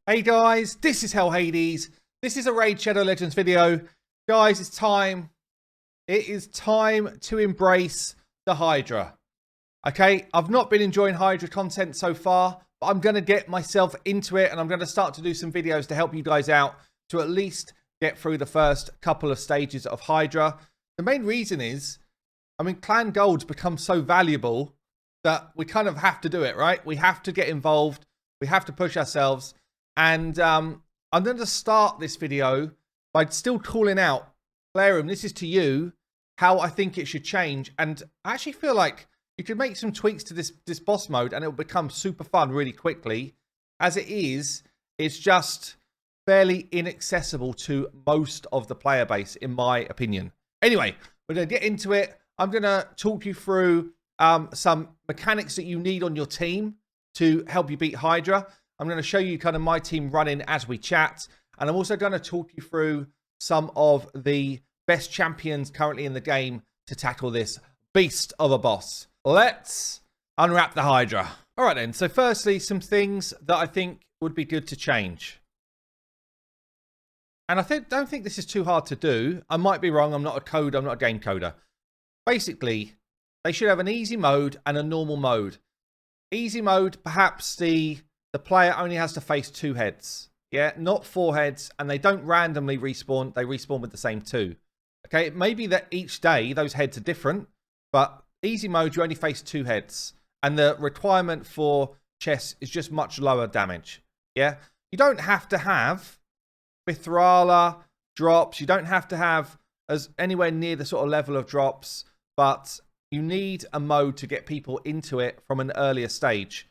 Hey guys, this is Hell Hades. This is a Raid Shadow Legends video. Guys, it's time. It is time to embrace the Hydra. Okay, I've not been enjoying Hydra content so far, but I'm going to get myself into it and I'm going to start to do some videos to help you guys out to at least get through the first couple of stages of Hydra. The main reason is, Clan Gold's become so valuable that we kind of have to do it, right? We have to get involved. We have to push ourselves. And I'm going to start this video by still calling out, Clarium, this is to you, how I think it should change. And I actually feel like you could make some tweaks to this boss mode and it will become super fun really quickly. As it is, it's just fairly inaccessible to most of the player base, in my opinion. Anyway, we're going to get into it. I'm going to talk you through some mechanics that you need on your team to help you beat Hydra. I'm going to show you kind of my team running as we chat. And I'm also going to talk you through some of the best champions currently in the game to tackle this beast of a boss. Let's unwrap the Hydra. All right then. So firstly, some things that I think would be good to change. And I don't think this is too hard to do. I might be wrong. I'm not a coder. I'm not a game coder. Basically, they should have an easy mode and a normal mode. Easy mode, perhaps the player only has to face 2 heads. Yeah, not 4 heads, and they don't randomly respawn. They respawn with the same 2. Okay, it may be that each day those heads are different, but easy mode, you only face 2 heads. And the requirement for chests is just much lower damage. Yeah, you don't have to have Mithrala drops. You don't have to have as anywhere near the sort of level of drops, but you need a mode to get people into it from an earlier stage.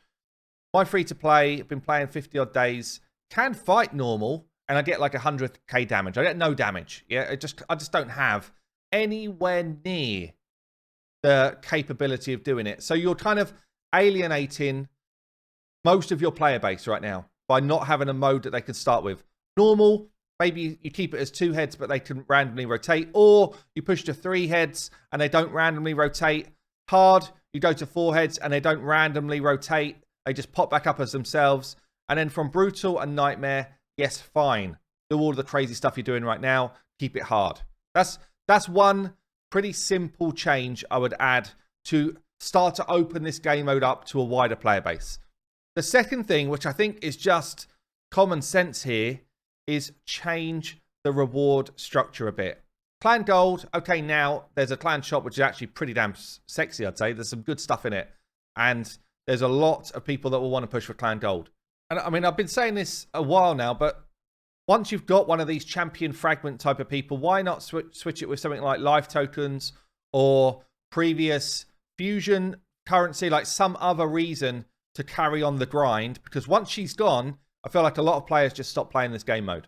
My free-to-play, I've been playing 50 odd days, can fight normal, and I get like 100k damage. I get no damage. Yeah, I just don't have anywhere near the capability of doing it. So you're kind of alienating most of your player base right now by not having a mode that they can start with. Normal, maybe you keep it as 2 heads, but they can randomly rotate, or you push to 3 heads and they don't randomly rotate. Hard, you go to 4 heads and they don't randomly rotate. They just pop back up as themselves. And then from Brutal and Nightmare, yes, fine. Do all the crazy stuff you're doing right now. Keep it hard. That's one pretty simple change I would add to start to open this game mode up to a wider player base. The second thing, which I think is just common sense here, is change the reward structure a bit. Clan Gold, okay, now there's a clan shop, which is actually pretty damn sexy, I'd say. There's some good stuff in it. And there's a lot of people that will want to push for Clan Gold. And I've been saying this a while now, but once you've got one of these champion fragment type of people, why not switch it with something like life tokens or previous fusion currency, like some other reason to carry on the grind? Because once she's gone, I feel like a lot of players just stop playing this game mode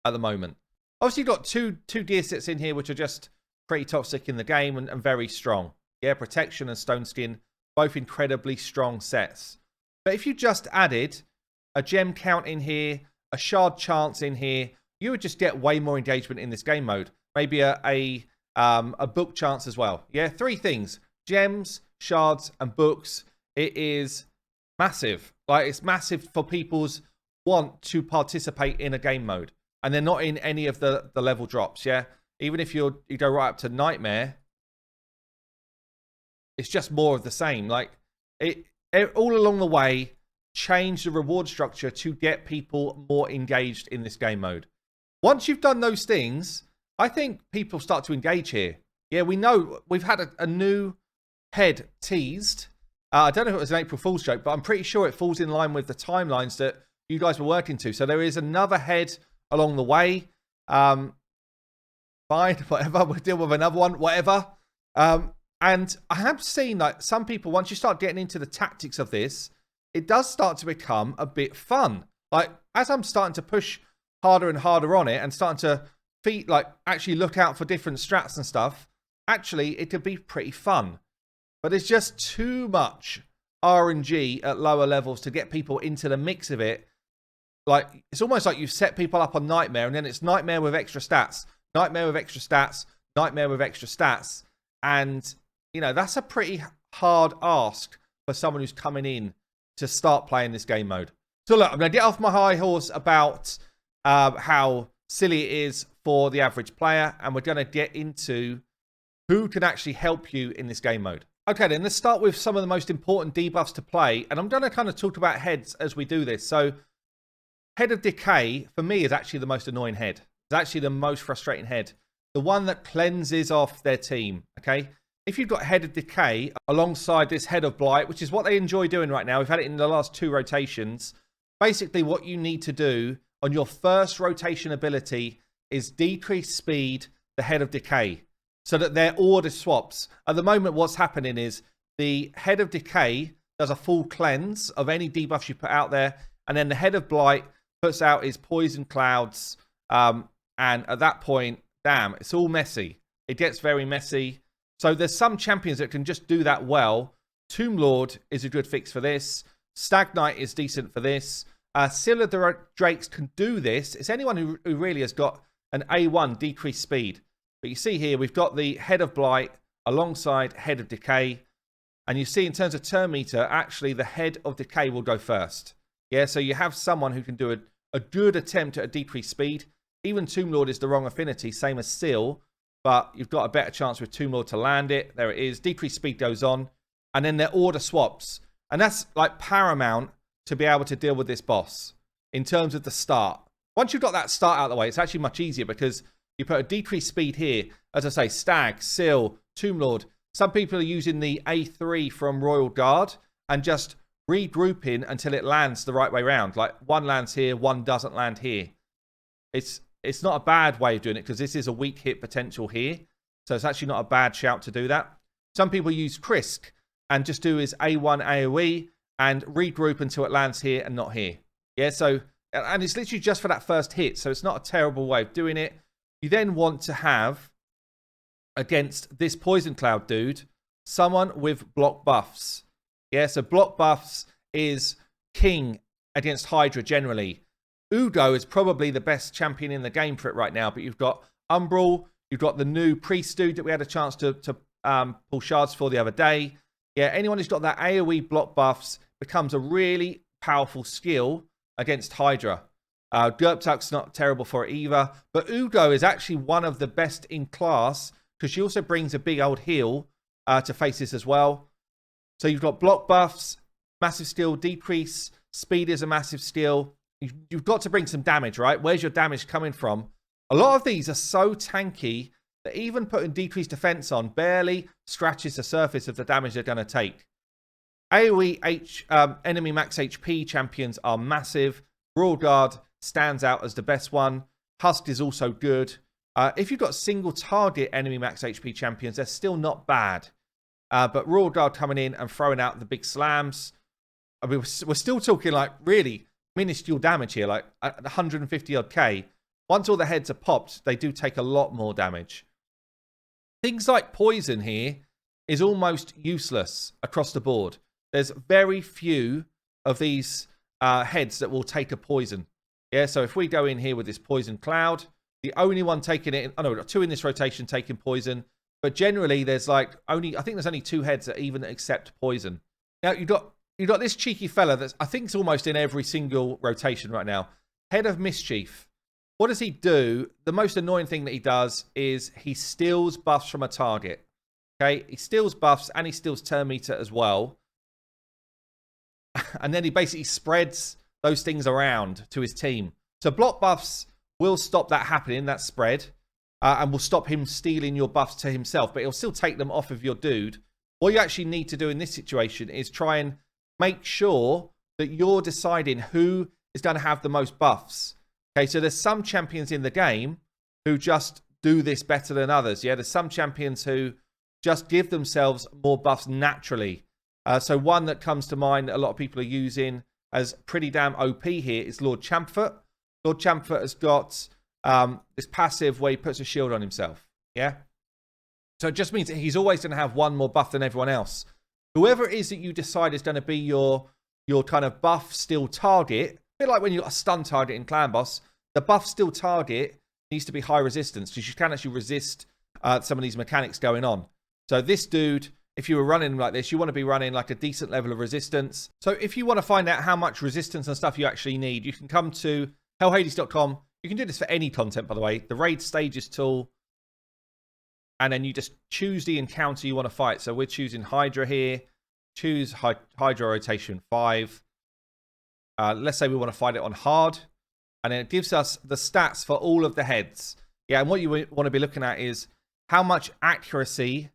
at the moment. Obviously, you've got two gear sets in here, which are just pretty toxic in the game and very strong. Yeah, Protection and Stone Skin, both incredibly strong sets. But if you just added a gem count in here, a shard chance in here, you would just get way more engagement in this game mode. Maybe a book chance as well. Yeah, 3 things: gems, shards, and books. It is massive. Like, it's massive for people's want to participate in a game mode, and they're not in any of the level drops. Yeah, even if you go right up to Nightmare, it's just more of the same. Like, it all along the way, change the reward structure to get people more engaged in this game mode. Once you've done those things, I think people start to engage here. Yeah, we know we've had a new head teased. I don't know if it was an April Fool's joke, but I'm pretty sure it falls in line with the timelines that you guys were working to. So there is another head along the way. Fine, whatever. We'll deal with another one, whatever. And I have seen like some people, once you start getting into the tactics of this, it does start to become a bit fun. Like, as I'm starting to push harder and harder on it and starting to actually look out for different strats and stuff, actually, it could be pretty fun. But it's just too much RNG at lower levels to get people into the mix of it. Like, it's almost like you've set people up on Nightmare, and then it's Nightmare with extra stats, Nightmare with extra stats, Nightmare with extra stats. And, you know, that's a pretty hard ask for someone who's coming in to start playing this game mode. So look, I'm going to get off my high horse about how silly it is for the average player, and we're going to get into who can actually help you in this game mode. Okay, then let's start with some of the most important debuffs to play, and I'm going to kind of talk about heads as we do this. So Head of Decay, for me, is actually the most annoying head. It's actually the most frustrating head. The one that cleanses off their team, okay? If you've got Head of Decay alongside this Head of Blight, which is what they enjoy doing right now, we've had it in the last 2 rotations. Basically, what you need to do on your first rotation ability is decrease speed the Head of Decay so that their order swaps. At the moment, what's happening is the Head of Decay does a full cleanse of any debuffs you put out there, and then the Head of Blight puts out his poison clouds, and at that point, damn, it's all messy. It gets very messy. So there's some champions that can just do that well. Tomb Lord is a good fix for this. Stag Knight is decent for this. Scylla Drakes can do this. It's anyone who really has got an A1 decreased speed. But you see here, we've got the Head of Blight alongside Head of Decay. And you see in terms of turn meter, actually the Head of Decay will go first. Yeah, so you have someone who can do a good attempt at a decreased speed. Even Tomb Lord is the wrong affinity, same as Seal. But you've got a better chance with Tomb Lord to land it. There it is. Decreased speed goes on. And then their order swaps. And that's like paramount to be able to deal with this boss in terms of the start. Once you've got that start out of the way, it's actually much easier because you put a decreased speed here. As I say, Stag, Seal, Tomb Lord. Some people are using the A3 from Royal Guard and just regrouping until it lands the right way around. Like one lands here, one doesn't land here. It's not a bad way of doing it because this is a weak hit potential here. So it's actually not a bad shout to do that. Some people use Krisk and just do his A1 AoE and regroup until it lands here and not here. Yeah, so, and it's literally just for that first hit. So it's not a terrible way of doing it. You then want to have, against this Poison Cloud dude, someone with block buffs. Yeah, so block buffs is king against Hydra generally. Udo is probably the best champion in the game for it right now, but you've got Umbral, you've got the new Priest dude that we had a chance to pull shards for the other day. Yeah, anyone who's got that AoE block buffs becomes a really powerful skill against Hydra. Gerptuk's not terrible for it either, but Udo is actually one of the best in class because she also brings a big old heal to face this as well. So you've got block buffs, massive skill, decrease, speed is a massive skill. You've got to bring some damage, right? Where's your damage coming from? A lot of these are so tanky that even putting decreased defense on barely scratches the surface of the damage they're going to take. AoE enemy max HP champions are massive. Royal Guard stands out as the best one. Husk is also good. If you've got single target enemy max HP champions, they're still not bad. But Royal Guard coming in and throwing out the big slams. I mean, we're still talking like really minuscule damage here, like 150 odd K. Once all the heads are popped, they do take a lot more damage. Things like poison here is almost useless across the board. There's very few of these heads that will take a poison. Yeah, so if we go in here with this poison cloud, the only one taking it, oh no, we've got 2 in this rotation taking poison, but generally there's like I think there's only 2 heads that even accept poison. Now you've got this cheeky fella that's I think it's almost in every single rotation right now. Head of Mischief. What does he do? The most annoying thing that he does is he steals buffs from a target. Okay, he steals buffs and he steals turn meter as well. And then he basically spreads those things around to his team. So block buffs will stop that happening, that spread, and will stop him stealing your buffs to himself, but he'll still take them off of your dude. What you actually need to do in this situation is try and make sure that you're deciding who is going to have the most buffs. Okay, so there's some champions in the game who just do this better than others. Yeah, there's some champions who just give themselves more buffs naturally. So one that comes to mind that a lot of people are using as pretty damn OP here is Lord Champfort. Lord Champfort has got this passive where he puts a shield on himself. Yeah? So it just means that he's always going to have one more buff than everyone else. Whoever it is that you decide is going to be your kind of buff still target, a bit like when you've got a stun target in Clan Boss, the buff still target needs to be high resistance because you can actually resist some of these mechanics going on. So this dude if you were running like this, you want to be running like a decent level of resistance. So if you want to find out how much resistance and stuff you actually need, you can come to hellhades.com. You can do this for any content, by the way. The raid stages tool. And then you just choose the encounter you want to fight. So we're choosing Hydra here. Choose Hydra rotation 5. Let's say we want to fight it on hard. And then it gives us the stats for all of the heads. Yeah, and what you want to be looking at is how much accuracy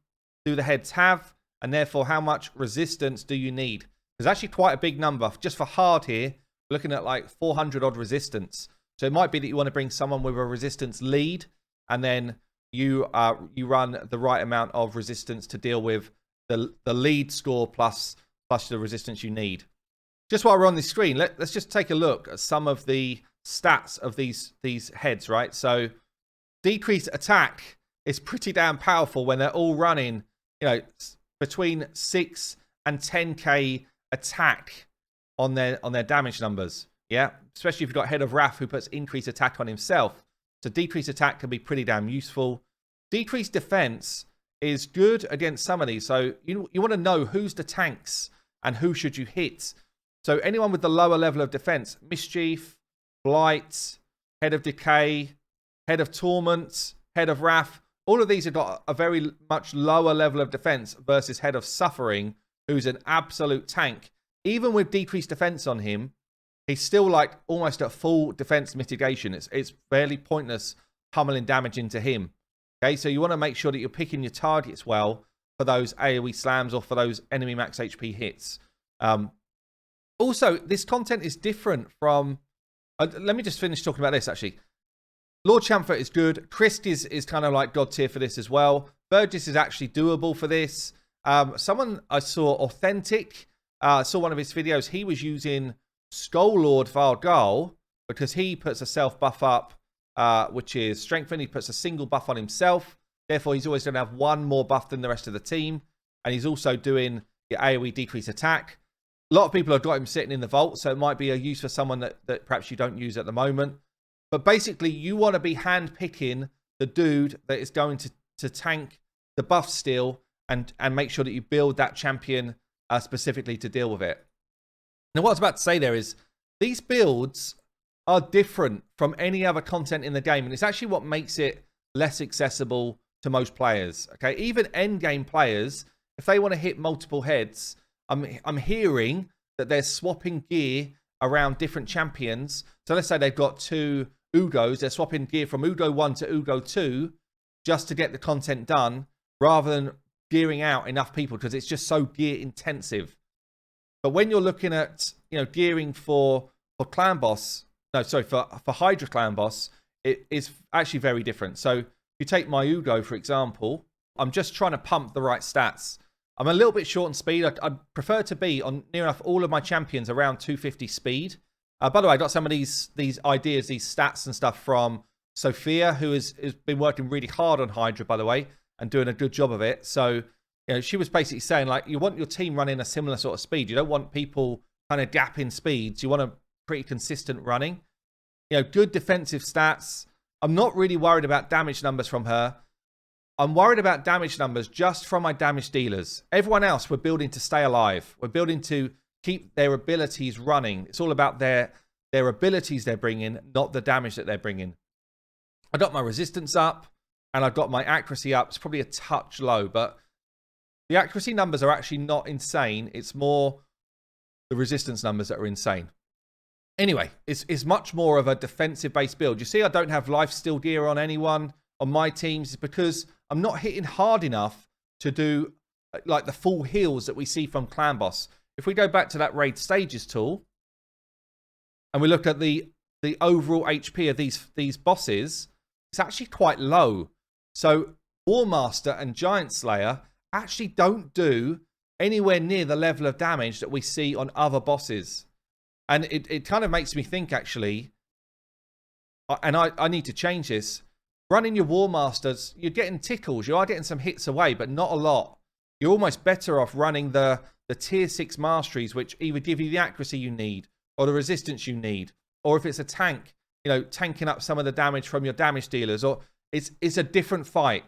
do the heads have, and therefore how much resistance do you need? There's actually quite a big number. Just for hard here, we're looking at like 400 odd resistance. So it might be that you want to bring someone with a resistance lead, and then you run the right amount of resistance to deal with the lead score plus the resistance you need. Just while we're on this screen, let's just take a look at some of the stats of these heads, right? So decreased attack is pretty damn powerful when they're all running, you know, between 6 and 10k attack on their damage numbers. Yeah, especially if you've got Head of Wrath who puts increased attack on himself. So decreased attack can be pretty damn useful. Decreased defense is good against some of these. So you want to know who's the tanks and who should you hit. So anyone with the lower level of defense, Mischief, Blight, Head of Decay, Head of Torment, Head of Wrath, all of these have got a very much lower level of defense versus Head of Suffering, who's an absolute tank. Even with decreased defense on him, he's still like almost at full defense mitigation. It's fairly pointless pummeling damage into him. Okay, so you want to make sure that you're picking your targets well for those AoE slams or for those enemy max HP hits. Also, this content is different from... let me just finish talking about this, actually. Lord Chamfer is good. Christ is kind of like God tier for this as well. Burgess is actually doable for this. Someone I saw, Authentic, saw one of his videos. He was using Skull Lord Vargal because he puts a self buff up, which is strengthen. He puts a single buff on himself. Therefore, he's always going to have one more buff than the rest of the team. And he's also doing the AoE decrease attack. A lot of people have got him sitting in the vault, so it might be a use for someone that perhaps you don't use at the moment. But basically, you want to be hand-picking the dude that is going to tank the buff steal and make sure that you build that champion specifically to deal with it. Now, what I was about to say there is these builds are different from any other content in the game, and it's actually what makes it less accessible to most players. Okay, even endgame players, if they want to hit multiple heads, I'm hearing that they're swapping gear around different champions. So let's say they've got 2 Ugos. They're swapping gear from Ugo 1 to Ugo 2 just to get the content done rather than gearing out enough people because it's just so gear intensive. But when you're looking at, you know, gearing for clan boss, no, sorry, for Hydra clan boss, it is actually very different. So if you take my Ugo, for example, I'm just trying to pump the right stats. I'm a little bit short on speed. I'd prefer to be on near enough all of my champions around 250 speed. By the way, I got some of these ideas, these stats and stuff from Sophia, who has been working really hard on Hydra, by the way, and doing a good job of it. So, you know, she was basically saying, like, you want your team running a similar sort of speed. You don't want people kind of gapping speeds. You want a pretty consistent running. You know, good defensive stats. I'm not really worried about damage numbers from her. I'm worried about damage numbers just from my damage dealers. Everyone else, we're building to stay alive. We're building to keep their abilities running. It's all about their abilities they're bringing, not the damage that they're bringing. I got my resistance up, and I've got my accuracy up. It's probably a touch low, but the accuracy numbers are actually not insane. It's more the resistance numbers that are insane. Anyway, it's much more of a defensive-based build. You see, I don't have life steal gear on anyone on my teams. It's because I'm not hitting hard enough to do like the full heals that we see from Clan Boss. If we go back to that raid stages tool and we look at the overall HP of these bosses, it's actually quite low. So War Master and Giant Slayer actually don't do anywhere near the level of damage that we see on other bosses. And it kind of makes me think, actually, and I need to change this. Running your War Masters, you're getting tickles. You are getting some hits away, but not a lot. You're almost better off running the tier 6 masteries, which either give you the accuracy you need or the resistance you need. Or if it's a tank, you know, tanking up some of the damage from your damage dealers. Or it's a different fight.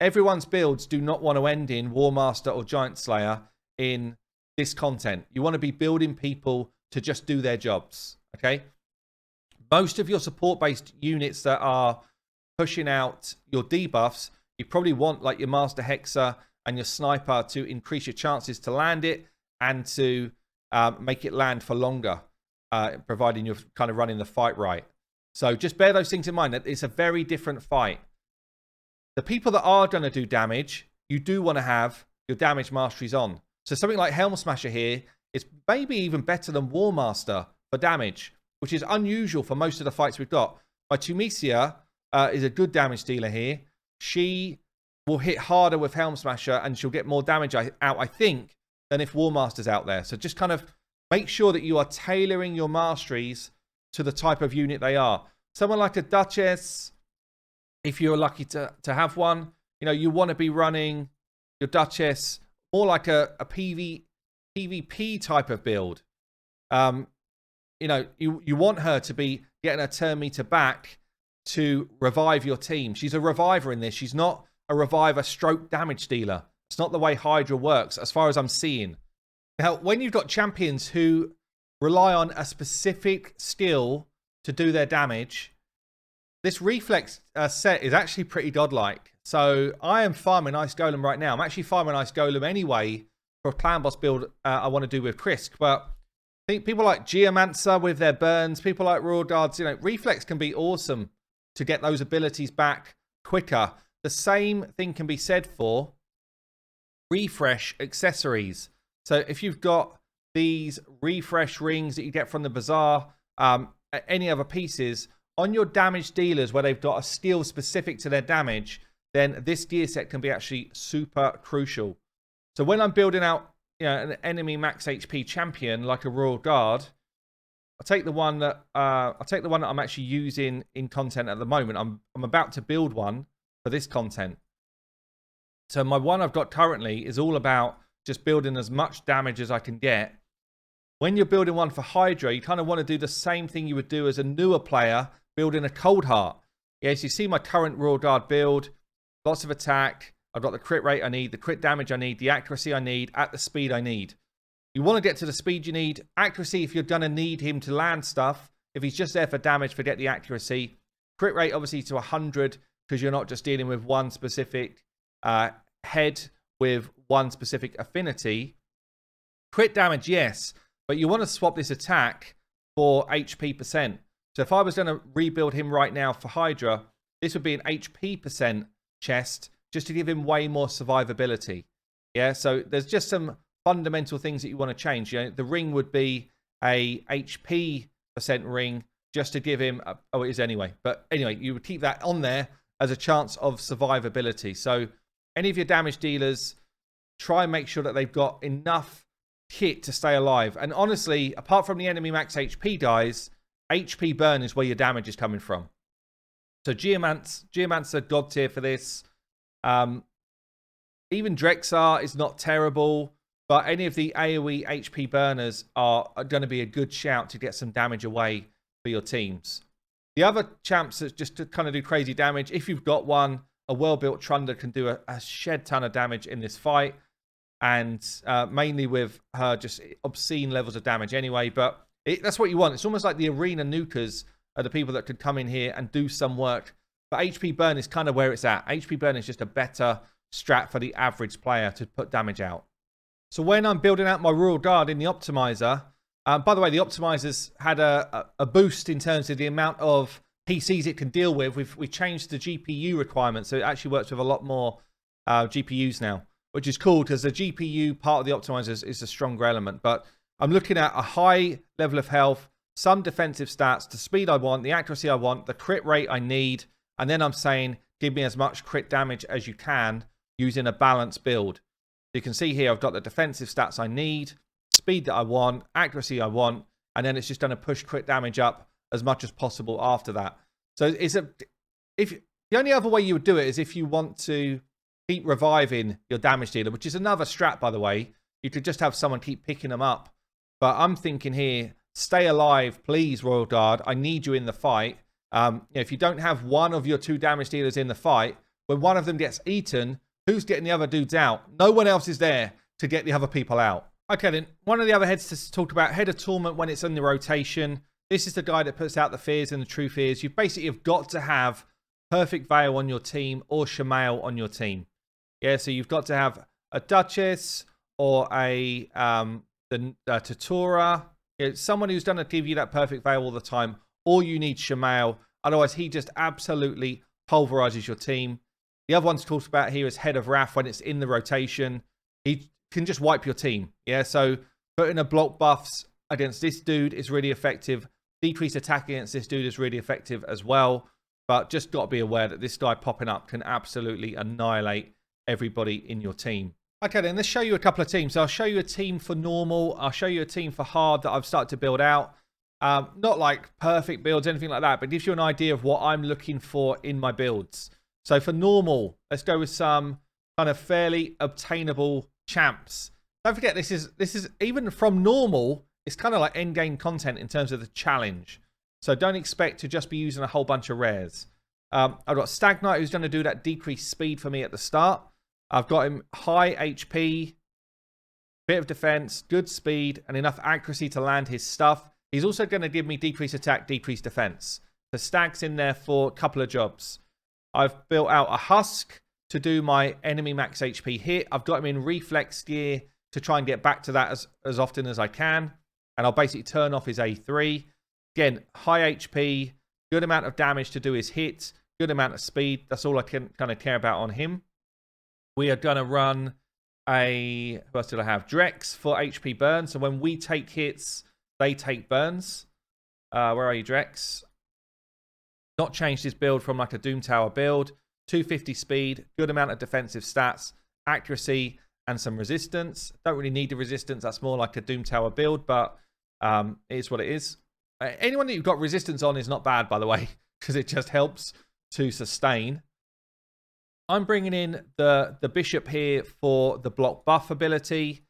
everyone's builds do not want to end in War Master or Giant Slayer in this content. You want to be building people to just do their jobs, okay? Most of your support-based units that are pushing out your debuffs, you probably want like your Master Hexer and your Sniper to increase your chances to land it and to make it land for longer, providing you're kind of running the fight right. So just bear those things in mind, that it's a very different fight. The people that are going to do damage, you do want to have your damage masteries on. So something like Helm Smasher here is maybe even better than War Master for damage, which is unusual for most of the fights we've got. My Tunisia is a good damage dealer here. She will hit harder with Helm Smasher and she'll get more damage out, I think, than if War Master's out there. So just kind of make sure that you are tailoring your masteries to the type of unit they are. Someone like a Duchess, if you're lucky to have one, you know, you want to be running your Duchess more like a PvP type of build. You know, you want her to be getting her turn meter back to revive your team. She's a reviver in this. She's not a reviver stroke damage dealer. It's not the way Hydra works, as far as I'm seeing. Now, when you've got champions who rely on a specific skill to do their damage, this reflex set is actually pretty godlike. So I am farming Ice Golem right now. I'm actually farming Ice Golem anyway for a clan boss build I want to do with Krisk. But I think people like Geomancer with their burns, people like Royal Guards, you know, reflex can be awesome to get those abilities back quicker. The same thing can be said for refresh accessories. So if you've got these refresh rings that you get from the bazaar, any other pieces on your damage dealers where they've got a skill specific to their damage, then this gear set can be actually super crucial. So when I'm building out, you know, an enemy max HP champion like a Royal Guard, I'll take the one that I'm actually using in content at the moment. I'm about to build one for this content. So my one I've got currently is all about just building as much damage as I can get. When you're building one for Hydra, you kind of want to do the same thing you would do as a newer player building a Cold Heart. Yes, you see my current Royal Guard build, lots of attack. I've got the crit rate I need, the crit damage I need, the accuracy I need, at the speed I need. You want to get to the speed you need. Accuracy, if you're going to need him to land stuff. If he's just there for damage, forget the accuracy. Crit rate, obviously, to 100, because you're not just dealing with one specific head with one specific affinity. Crit damage, yes, but you want to swap this attack for HP percent. So if I was going to rebuild him right now for Hydra, this would be an HP percent chest, just to give him way more survivability. Yeah, so there's just some fundamental things that you want to change. You know, the ring would be a HP percent ring just to give him, oh, it is anyway. But anyway, you would keep that on there as a chance of survivability. So any of your damage dealers, try and make sure that they've got enough kit to stay alive. And honestly, apart from the enemy max HP guys, HP burn is where your damage is coming from. So Geomancer, God tier for this. Even Drexar is not terrible, but any of the AoE HP burners are going to be a good shout to get some damage away for your teams. The other champs that just to kind of do crazy damage, if you've got one, a well-built Trunda can do a shed ton of damage in this fight, and mainly with her just obscene levels of damage anyway, but that's what you want. It's almost like the arena nukers are the people that could come in here and do some work. But HP burn is kind of where it's at. HP burn is just a better strat for the average player to put damage out. So when I'm building out my Royal Guard in the Optimizer, by the way, the Optimizer's had a boost in terms of the amount of PCs it can deal with. We changed the GPU requirements, so it actually works with a lot more GPUs now, which is cool because the GPU part of the Optimizer is a stronger element. But I'm looking at a high level of health, some defensive stats, the speed I want, the accuracy I want, the crit rate I need, and then I'm saying give me as much crit damage as you can using a balanced build. You can see here I've got the defensive stats I need, speed that I want, accuracy I want, and then it's just going to push crit damage up as much as possible after that. So the only other way you would do it is if you want to keep reviving your damage dealer, which is another strat, by the way. You could just have someone keep picking them up. But I'm thinking here, stay alive, please, Royal Guard. I need you in the fight. If you don't have one of your two damage dealers in the fight, when one of them gets eaten, Who's getting the other dudes out? No one else is there to get the other people out. Okay, then one of the other heads to talk about, head of tournament when it's in the rotation. This is the guy that puts out the fears and the true fears. You basically have got to have Perfect Veil on your team or Shamail on your team. Yeah, so you've got to have a Duchess or a Tatura. It's someone who's going to give you that Perfect Veil all the time. Or you need Shamail. Otherwise, he just absolutely pulverizes your team. The other one's talked about here is Head of Wrath when it's in the rotation. He can just wipe your team. Yeah, so putting a block buffs against this dude is really effective. Decreased attack against this dude is really effective as well. But just got to be aware that this guy popping up can absolutely annihilate everybody in your team. Okay, then let's show you a couple of teams. So I'll show you a team for normal. I'll show you a team for hard that I've started to build out. Not like perfect builds, anything like that, but gives you an idea of what I'm looking for in my builds. So for normal, let's go with some kind of fairly obtainable champs. Don't forget, this is even from normal, it's kind of like end game content in terms of the challenge. So don't expect to just be using a whole bunch of rares. I've got Stag Knight who's going to do that decreased speed for me at the start. I've got him high HP, bit of defense, good speed, and enough accuracy to land his stuff. He's also going to give me decreased attack, decreased defense. The Stag's in there for a couple of jobs. I've built out a Husk to do my enemy max HP hit. I've got him in reflex gear to try and get back to that as often as I can. And I'll basically turn off his A3. Again, high HP, good amount of damage to do his hits, good amount of speed. That's all I can kind of care about on him. We are going to run a, who else did I have? Drex for HP burn. So when we take hits, they take burns. Where are you, Drex? Not changed his build from like a Doom Tower build. 250 speed, good amount of defensive stats, accuracy, and some resistance. Don't really need the resistance. That's more like a Doom Tower build, but it is what it is. Anyone that you've got resistance on is not bad, by the way, because it just helps to sustain. I'm bringing in the Bishop here for the block buff ability.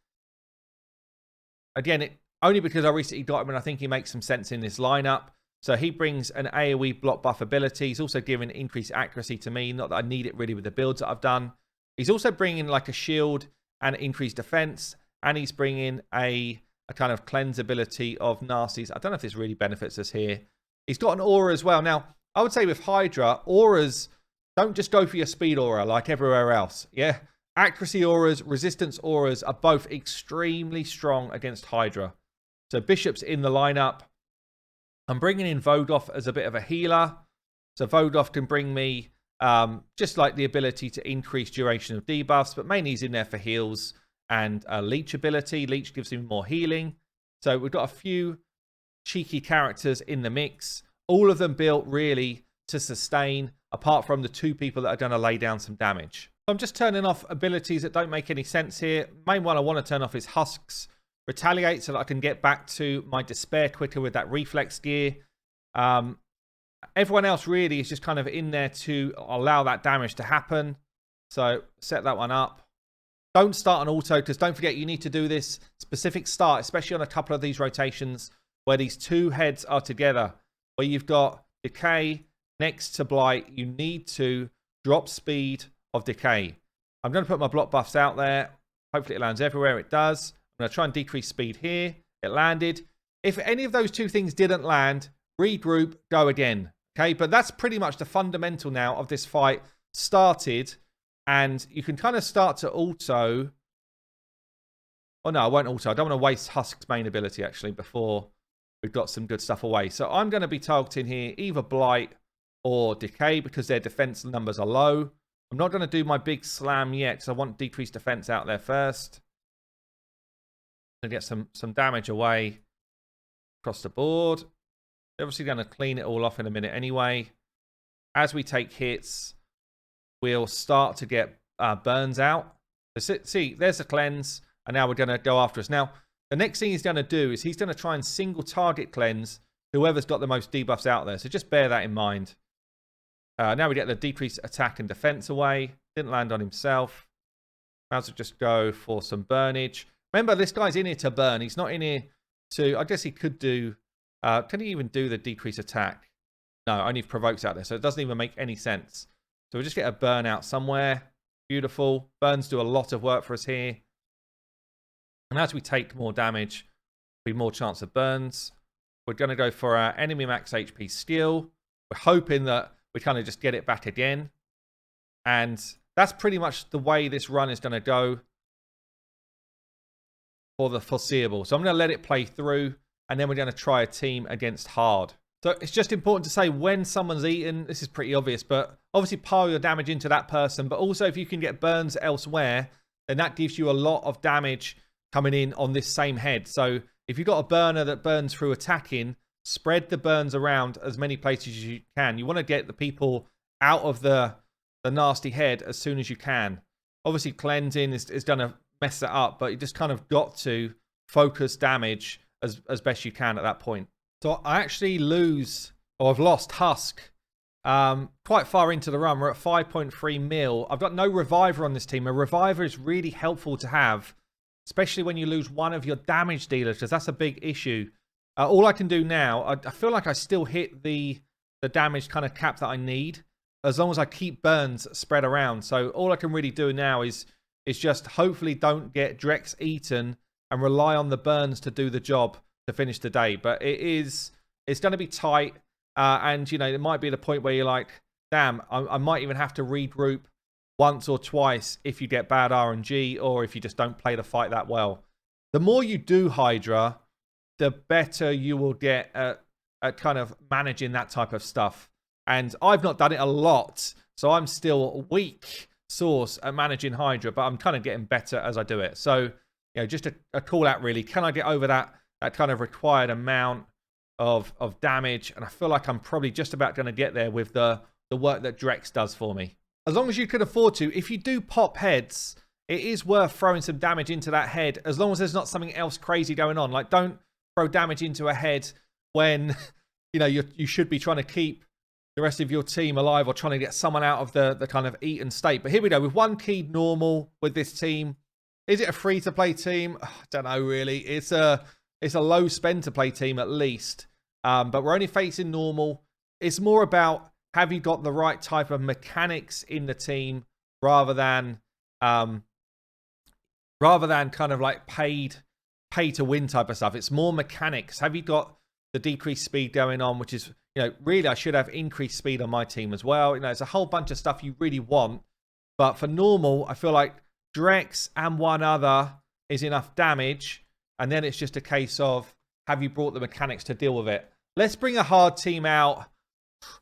Again, only because I recently got him and I think he makes some sense in this lineup. So he brings an AoE block buff ability. He's also giving increased accuracy to me. Not that I need it really with the builds that I've done. He's also bringing like a shield and increased defense. And he's bringing a kind of cleanse ability of nasties. I don't know if this really benefits us here. He's got an aura as well. Now, I would say with Hydra, auras, don't just go for your speed aura like everywhere else. Yeah. Accuracy auras, resistance auras are both extremely strong against Hydra. So Bishop's in the lineup. I'm bringing in Vogoth as a bit of a healer. So Vogoth can bring me just like the ability to increase duration of debuffs, but mainly he's in there for heals and leech ability. Leech gives him more healing. So we've got a few cheeky characters in the mix. All of them built really to sustain, apart from the two people that are going to lay down some damage. I'm just turning off abilities that don't make any sense here. Main one I want to turn off is Husks. Retaliate so that I can get back to my despair quicker with that reflex gear. Everyone else really is just kind of in there to allow that damage to happen. So set that one up. Don't start on auto, because don't forget you need to do this specific start, especially on a couple of these rotations where these two heads are together, where you've got Decay next to Blight. You need to drop speed of Decay. I'm going to put my block buffs out there. Hopefully it lands everywhere. It does. I'm going to try and decrease speed here. It landed. If any of those two things didn't land, regroup, go again. Okay, but that's pretty much the fundamental now of this fight started. And you can kind of start to auto. Oh, no, I won't auto. I don't want to waste Husk's main ability, actually, before we've got some good stuff away. So I'm going to be targeting here either Blight or Decay because their defense numbers are low. I'm not going to do my big slam yet because I want decreased defense out there first. To get some damage away across the board. Obviously going to clean it all off in a minute anyway. As we take hits, we'll start to get burns out. So see, there's a cleanse, and now we're going to go after us. Now, the next thing he's going to do is he's going to try and single target cleanse whoever's got the most debuffs out there. So just bear that in mind. Now we get the decreased attack and defense away. Didn't land on himself. Might as well just go for some burnage. Remember, this guy's in here to burn. He's not in here to... I guess he could do... can he even do the decrease attack? No, only if provokes out there. So it doesn't even make any sense. So we'll just get a burn out somewhere. Beautiful. Burns do a lot of work for us here. And as we take more damage, we have more chance of burns. We're going to go for our enemy max HP steal. We're hoping that we kind of just get it back again. And that's pretty much the way this run is going to go for the foreseeable. So I'm going to let it play through, and then we're going to try a team against hard. So it's just important to say when someone's eaten, this is pretty obvious, but obviously pile your damage into that person. But also if you can get burns elsewhere, then that gives you a lot of damage coming in on this same head. So if you've got a burner that burns through attacking, spread the burns around as many places as you can. You want to get the people out of the nasty head as soon as you can. Obviously cleansing is going to mess it up, but you just kind of got to focus damage as best you can at that point. So I actually lose, or I've lost Husk quite far into the run. We're at 5.3 mil. I've got no reviver on this team. A reviver is really helpful to have, especially when you lose one of your damage dealers, because that's a big issue. All I can do now, I feel like I still hit the damage kind of cap that I need, as long as I keep burns spread around. So all I can really do now is just hopefully don't get Drex eaten and rely on the burns to do the job to finish the day. But it's going to be tight. And, you know, it might be the point where you're like, damn, I might even have to regroup once or twice if you get bad RNG or if you just don't play the fight that well. The more you do Hydra, the better you will get at kind of managing that type of stuff. And I've not done it a lot, so I'm still a weak source at managing Hydra, but I'm kind of getting better as I do it. So, you know, just a call out really. Can I get over that kind of required amount of damage? And I feel like I'm probably just about going to get there with the work that Drex does for me. As long as you can afford to, if you do pop heads, it is worth throwing some damage into that head, as long as there's not something else crazy going on. Like, don't throw damage into a head when, you know, you should be trying to keep the rest of your team alive or trying to get someone out of the kind of eaten state. But here we go, with one keyed normal with this team. Is it a free-to-play team? I don't know, really. It's a low spend-to-play team, at least. But we're only facing normal. It's more about, have you got the right type of mechanics in the team rather than kind of like pay-to-win type of stuff. It's more mechanics. Have you got the decreased speed going on, which is, you know, really I should have increased speed on my team as well. You know, it's a whole bunch of stuff you really want. But for normal, I feel like Drex and one other is enough damage. And then it's just a case of, have you brought the mechanics to deal with it? Let's bring a hard team out.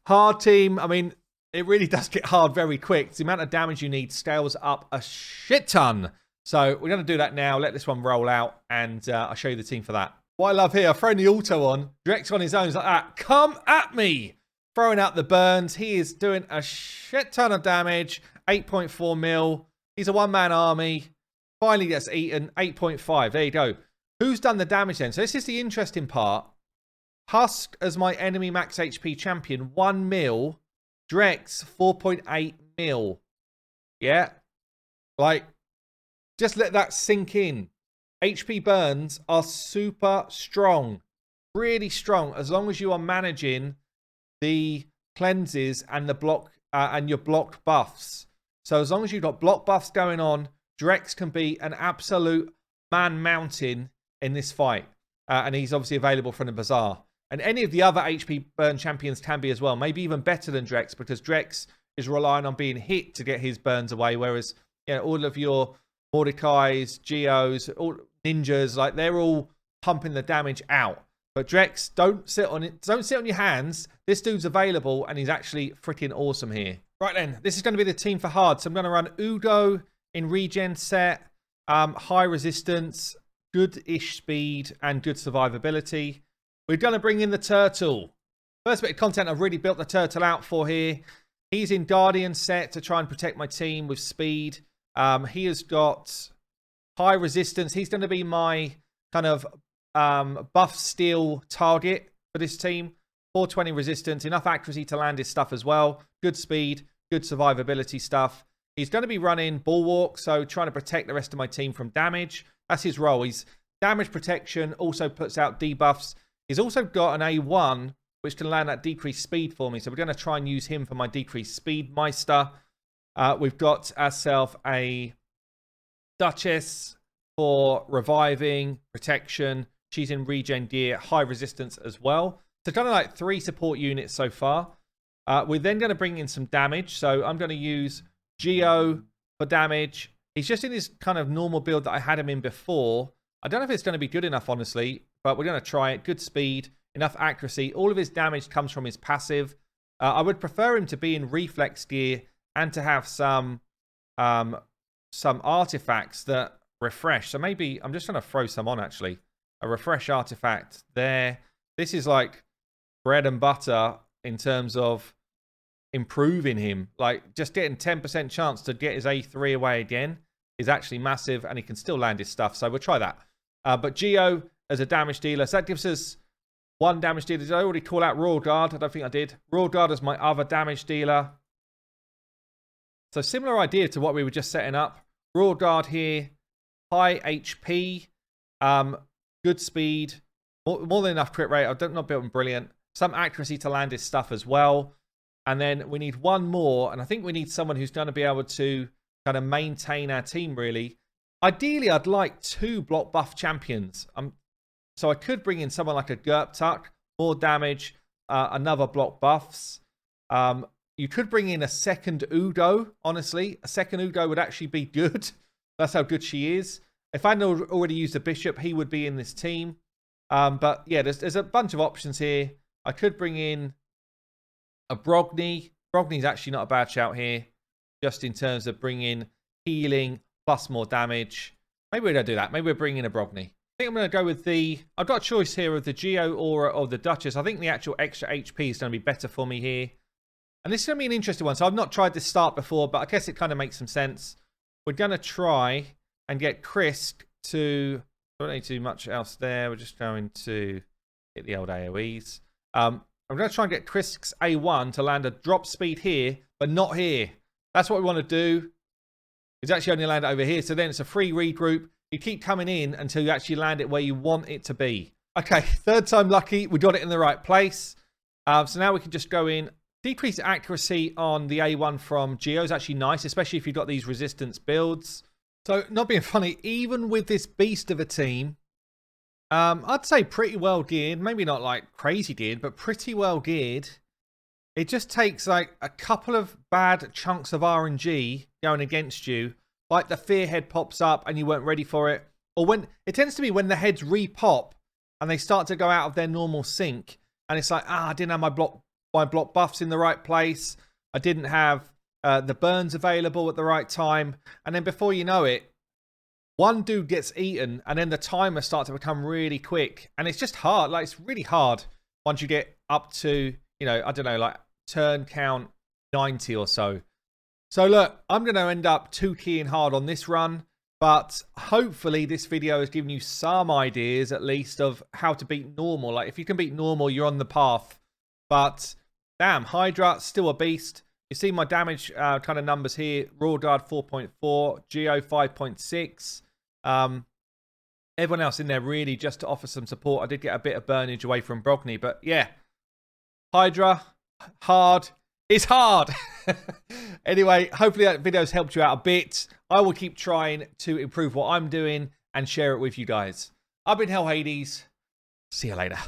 Hard team, I mean, it really does get hard very quick. The amount of damage you need scales up a shit ton. So we're going to do that now. Let this one roll out, and I'll show you the team for that. What I love here, throwing the auto on. Drex on his own is like that. Come at me. Throwing out the burns. He is doing a shit ton of damage. 8.4 mil. He's a one-man army. Finally gets eaten. 8.5. There you go. Who's done the damage then? So this is the interesting part. Husk as my enemy max HP champion. 1 mil. Drex 4.8 mil. Yeah. Like, just let that sink in. HP burns are super strong. Really strong, as long as you are managing the cleanses and the block and your blocked buffs. So as long as you've got block buffs going on, Drex can be an absolute man-mountain in this fight. And he's obviously available from the Bazaar. And any of the other HP burn champions can be as well. Maybe even better than Drex, because Drex is relying on being hit to get his burns away. Whereas, you know, all of your Mordecai's, Geos, all ninjas, like, they're all pumping the damage out. But Drex, don't sit on it. Don't sit on your hands. This dude's available, and he's actually freaking awesome here. Right then, this is going to be the team for hard. So I'm going to run Ugo in regen set, high resistance, good-ish speed, and good survivability. We're going to bring in the turtle. First bit of content I've really built the turtle out for here. He's in Guardian set to try and protect my team with speed. He has got high resistance. He's going to be my kind of buff steel target for this team. 420 resistance, enough accuracy to land his stuff as well. Good speed, good survivability stuff. He's going to be running Bulwark, so trying to protect the rest of my team from damage. That's his role. He's damage protection, also puts out debuffs. He's also got an A1, which can land that decreased speed for me. So we're going to try and use him for my decreased speed meister. We've got ourselves a Duchess for reviving, protection. She's in regen gear, high resistance as well. So kind of like 3 support units so far. We're then going to bring in some damage. So I'm going to use Geo for damage. He's just in his kind of normal build that I had him in before. I don't know if it's going to be good enough, honestly, but we're going to try it. Good speed, enough accuracy. All of his damage comes from his passive. I would prefer him to be in reflex gear and to have some artifacts that refresh. So maybe I'm just going to throw some on, actually. A refresh artifact there. This is like bread and butter in terms of improving him. Like just getting 10% chance to get his A3 away again is actually massive, and he can still land his stuff. So we'll try that. But Geo as a damage dealer. So that gives us 1 damage dealer. Did I already call out Royal Guard? I don't think I did. Royal Guard as my other damage dealer. So similar idea to what we were just setting up. Royal Guard here. High HP. Good speed. More than enough crit rate. I'm not built brilliant. Some accuracy to land his stuff as well. And then we need 1 more. And I think we need someone who's going to be able to kind of maintain our team, really. Ideally, I'd like 2 block buff champions. So I could bring in someone like a Gerp Tuck, more damage, another block buffs. You could bring in a second Udo, honestly. A second Udo would actually be good. That's how good she is. If I hadn't already used a Bishop, he would be in this team. But yeah, there's a bunch of options here. I could bring in a Brogni. Brogni's actually not a bad shout here, just in terms of bringing healing plus more damage. Maybe we don't do that. Maybe we're bringing a Brogni. I think I'm going to go with I've got a choice here of the Geo Aura or the Duchess. I think the actual extra HP is going to be better for me here. And this is going to be an interesting one. So I've not tried this start before, but I guess it kind of makes some sense. We're going to try and get Krisk to... I don't need to do much else there. We're just going to hit the old AoEs. I'm going to try and get Krisk's A1 to land a drop speed here, but not here. That's what we want to do. It's actually only land it over here. So then it's a free regroup. You keep coming in until you actually land it where you want it to be. Okay, 3rd time lucky. We got it in the right place. So now we can just go in. Decrease accuracy on the A1 from Geo is actually nice, especially if you've got these resistance builds. So, not being funny, even with this beast of a team, I'd say pretty well geared. Maybe not like crazy geared, but pretty well geared. It just takes like a couple of bad chunks of RNG going against you. Like the fear head pops up and you weren't ready for it. Or when it tends to be when the heads re-pop and they start to go out of their normal sync. And it's like, I didn't have my block buffs in the right place. I didn't have the burns available at the right time. And then before you know it, one dude gets eaten and then the timer starts to become really quick. And it's just hard. Like, it's really hard once you get up to, you know, I don't know, like turn count 90 or so. So look, I'm going to end up 2-keying hard on this run. But hopefully this video has given you some ideas, at least, of how to beat normal. Like, if you can beat normal, you're on the path. But, damn, Hydra, still a beast. You see my damage kind of numbers here. Royal Guard 4.4, Geo 5.6. Everyone else in there really just to offer some support. I did get a bit of burnage away from Brogni. But, yeah, Hydra, hard. It's hard. Anyway, hopefully that video's helped you out a bit. I will keep trying to improve what I'm doing and share it with you guys. I've been Hell Hades. See you later.